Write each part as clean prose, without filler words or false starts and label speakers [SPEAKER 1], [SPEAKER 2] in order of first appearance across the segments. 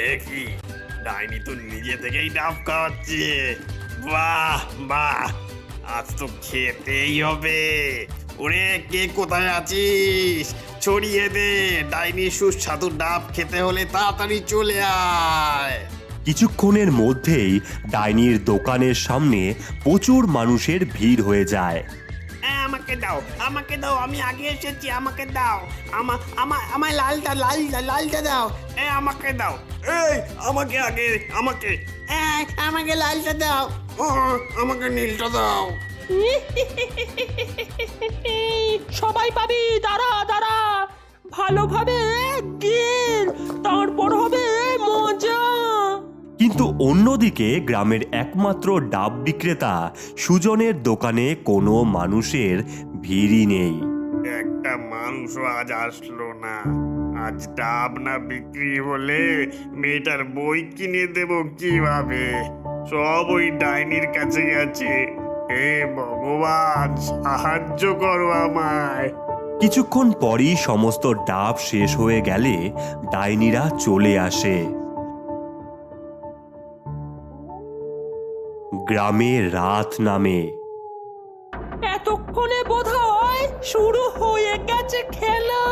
[SPEAKER 1] এ কি, ডাইনি তো নিজে থেকেই ডাব খাওয়াচ্ছে। বাহ বাহ, আজ তো খেতেই হবে। ওরে, কে কোথায় আছিস? ছড়িয়ে দে, ডাইনি সুস্বাদু ডাব খেতে হলে তাড়াতাড়ি চলে আয়।
[SPEAKER 2] কিছুক্ষণের মধ্যেই ডাইনির দোকানের সামনে প্রচুর মানুষের ভিড় হয়ে যায়।
[SPEAKER 1] আমাকে দাও, আমাকে দাও, আমি আগে এসেছি, আমাকে দাও। আমায় লালটা দাও। আমাকে দাও। এই, আমাকে আগে, আমাকে আমাকে লালটা দাও। আমাকে নীলটা দাও।
[SPEAKER 3] সবাই পাবি, দাঁড়া দাঁড়া, ভালোভাবে গির, তারপর হবে মজা।
[SPEAKER 2] কিন্তু অন্যদিকে গ্রামের একমাত্র ডাব বিক্রেতা সুজনের দোকানে কোনো মানুষের ভিড়ই নেই।
[SPEAKER 1] একটা মানুষও আজ আসলো না। আজ ডাব না বিক্রি হলে মেয়েটার বই কিনে দেব কিভাবে? সব ওই ডাইনির কাছে গেছে। হে ভগবান, সাহায্য করো আমায়।
[SPEAKER 2] কিছুক্ষণ পরই সমস্ত ডাব শেষ হয়ে গেলে ডাইনিরা চলে আসে। গ্রামে রাত নামে।
[SPEAKER 3] এতক্ষণে বোধহয় শুরু হয়ে গেছে খেলা।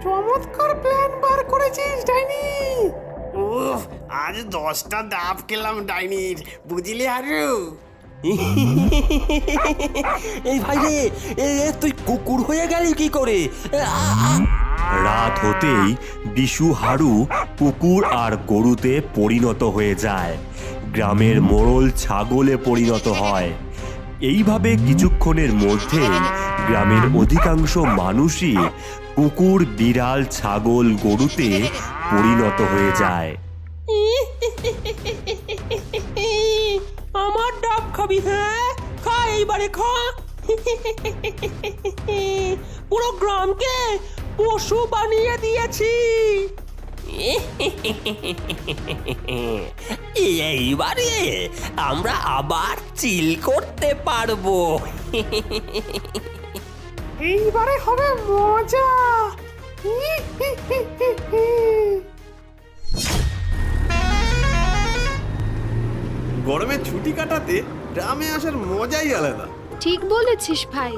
[SPEAKER 3] চমৎকার প্ল্যান বার করেছিস ডাইনি।
[SPEAKER 1] উফ, আজ 10টা ডাব খেলাম ডাইনির, বুঝলি আরু?
[SPEAKER 4] এই ভাই রে, তুই কুকুর হয়ে গেলি কি করে?
[SPEAKER 2] রাত হতেই বিশু হারু কুকুর আর গরুতে পরিণত হয়ে যায়। গ্রামের মোড়ল ছাগলে পরিণত হয়। এইভাবে কিছুক্ষণের মধ্যেই গ্রামের অধিকাংশ মানুষই কুকুর, বিড়াল, ছাগল, গরুতে পরিণত হয়ে যায়।
[SPEAKER 3] আমার ডাব খাবি? হ্যাঁ, খা, এইবারে খা। পুরো গ্রামকে পশু বানিয়ে দিয়েছি।
[SPEAKER 4] এইবারে আমরা আবার চিল করতে পারবো।
[SPEAKER 3] এইবারে হবে মজা।
[SPEAKER 5] গরমে ছুটি কাটাতে গ্রামে আসার মজাই আলাদা।
[SPEAKER 6] ঠিক বলেছিস ভাই।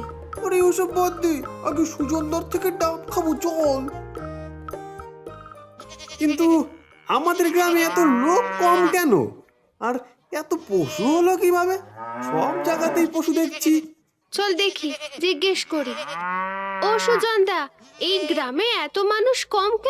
[SPEAKER 5] আরে ওসব বাদ দে, আগে সুজনদার থেকে ডাব খাবো, চল। কিন্তু আমাদের গ্রামে এত লোক কম কেন? আর এত পশু হলো কিভাবে? সব জায়গাতেই পশু দেখছি।
[SPEAKER 6] চল দেখি, জিজ্ঞেস করি। ও সুজনদা, এই গ্রামে এত মানুষ কম কেন?